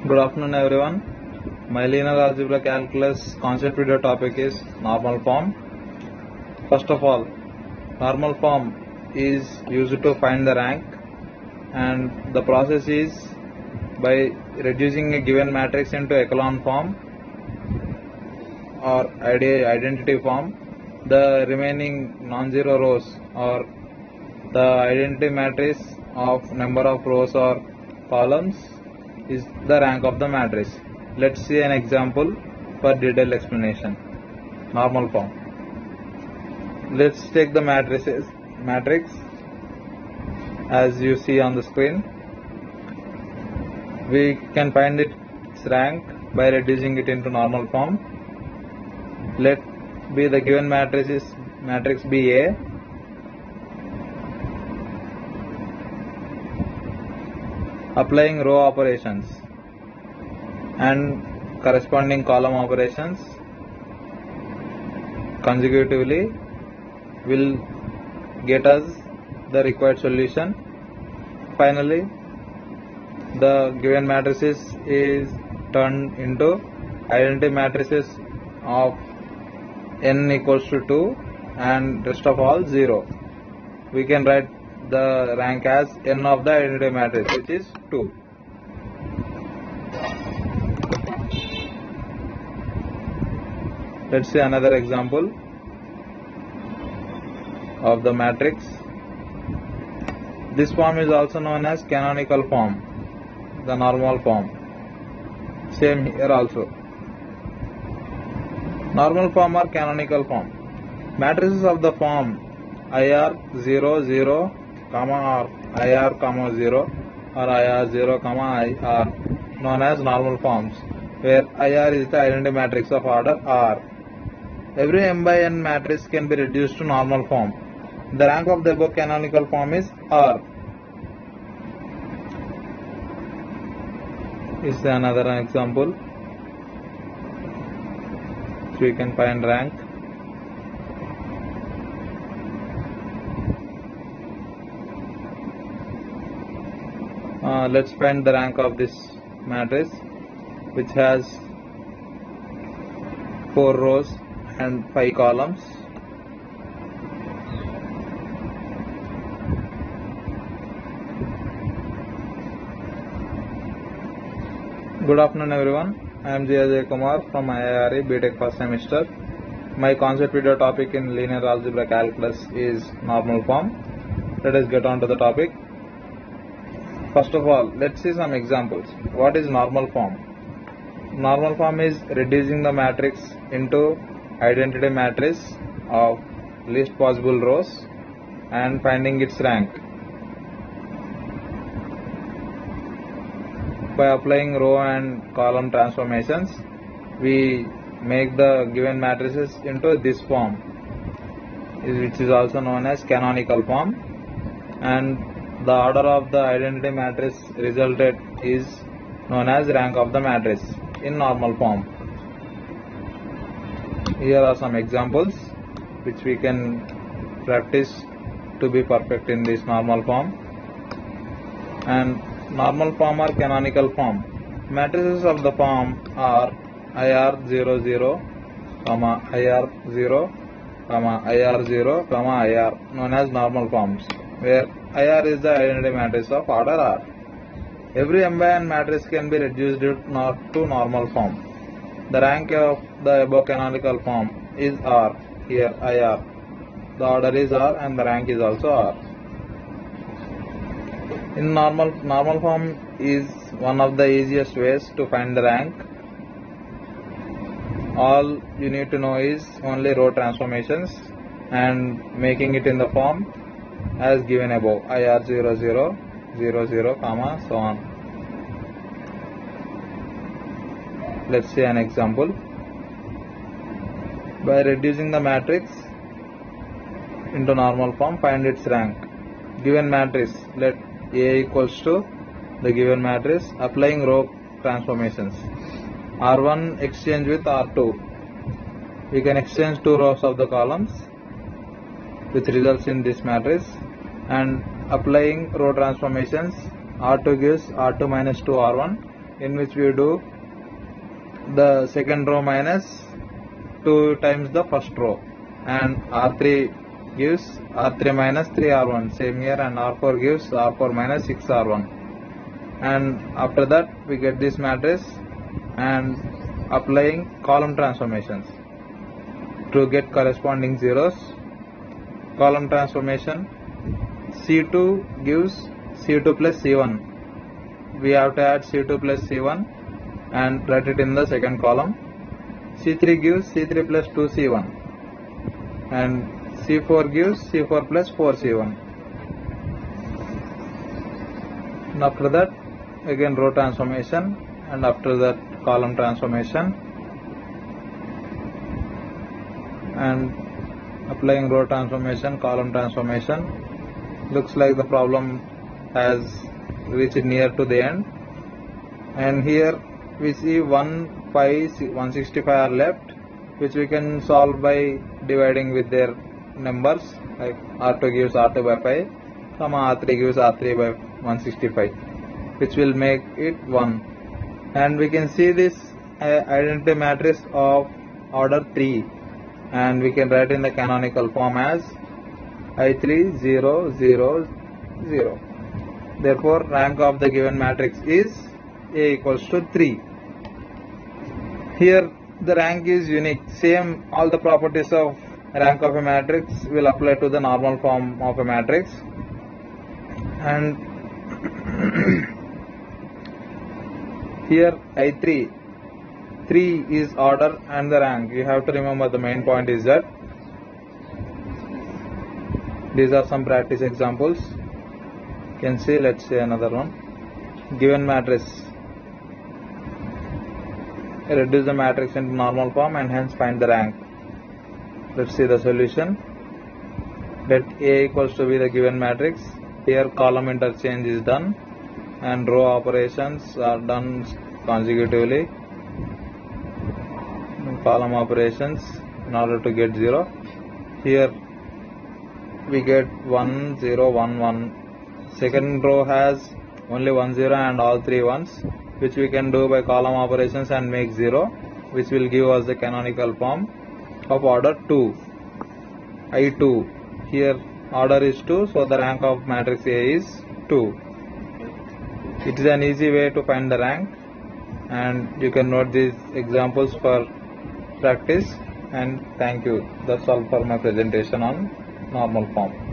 Good afternoon everyone. My linear algebra calculus concept video topic is normal form. First of all, normal form is used to find the rank, and the process is by reducing a given matrix into echelon form or identity form. The remaining non-zero rows or the identity matrix of number of rows or columns is the rank of the matrix. Let's see an example for detailed explanation. Normal form. Let's take the matrix as you see on the screen. We can find its rank by reducing it into normal form. Let be the given matrix be A. Applying row operations and corresponding column operations consecutively will get us the required solution. Finally, the given matrices is turned into identity matrices of n equals to 2 and rest of all 0. We can write the rank as n of the identity matrix, which is 2. Let's see another example of the matrix. This form is also known as canonical form, the normal form. Same here also. Normal form or canonical form. Matrices of the form IR 0 0 or IR 0 or IR 0 IR known as normal forms, where IR is the identity matrix of order R. Every m by n matrix can be reduced to normal form. The rank of the above canonical form is R. Is another example. So we can find rank. Let's find the rank of this matrix, which has 4 rows and 5 columns. Good afternoon everyone. I am J. Ajay Kumar from IIRE BTech first semester. My concept video topic in linear algebra calculus is normal form. Let us get on to the topic. First of all, let's see some examples. What is normal form? Normal form is reducing the matrix into identity matrix of least possible rows and finding its rank. By applying row and column transformations, we make the given matrices into this form, which is also known as canonical form, and the order of the identity matrix resulted is known as rank of the matrix in normal form. Here are some examples which we can practice to be perfect in this normal form. And normal form or canonical form. Matrices of the form are IR 0 0, IR 0, IR 0, IR, known as normal forms, where IR is the identity matrix of order R. Every m by n matrix can be reduced to normal form. The rank of the above canonical form is R. Here IR. The order is R and the rank is also R. In normal form is one of the easiest ways to find the rank. All you need to know is only row transformations and making it in the form as given above, IR 0 0, 0 0, so on. Let's see an example. By reducing the matrix into normal form, find its rank. Given matrix, let A equals to the given matrix, applying row transformations. R1 exchange with R2. We can exchange 2 rows of the columns, which results in this matrix, and applying row transformations, R2 gives R2 minus 2 R1 in which we do the second row minus 2 times the first row, and R3 gives R3 minus 3R1, same here, and R4 gives R4 minus 6R1, and after that we get this matrix and applying column transformations to get corresponding zeros. Column transformation, C2 gives C2 plus C1, we have to add C2 plus C1 and write it in the second column. C3 gives C3 plus 2C1, and C4 gives C4 plus 4C1. And after that again row transformation, and after that column transformation, and applying row transformation, column transformation. Looks like the problem has reached near to the end, and here we see 1, 5, 165 are left, which we can solve by dividing with their numbers, like R2 gives R2 by 5, R3 gives R3 by 165, which will make it 1. And we can see this identity matrix of order 3, and we can write in the canonical form as I3 0 0 0. Therefore rank of the given matrix is A equals to 3. Here the rank is unique. Same, all the properties of rank of a matrix will apply to the normal form of a matrix. And here I3, 3 is order and the rank. You have to remember the main point is that these are some practice examples. You can see, let's say another one. Given matrix, reduce the matrix into normal form and hence find the rank. Let's see the solution. Let A equals to be the given matrix. Here column interchange is done and row operations are done consecutively. Column operations in order to get 0. Here we get 1 0 1 1. Second row has only 1 0 and all 3 ones, which we can do by column operations and make 0, which will give us the canonical form of order 2. I2, here order is 2, so the rank of matrix A is 2. It is an easy way to find the rank, and you can note these examples for practice. And thank you. That's all for my presentation on normal form.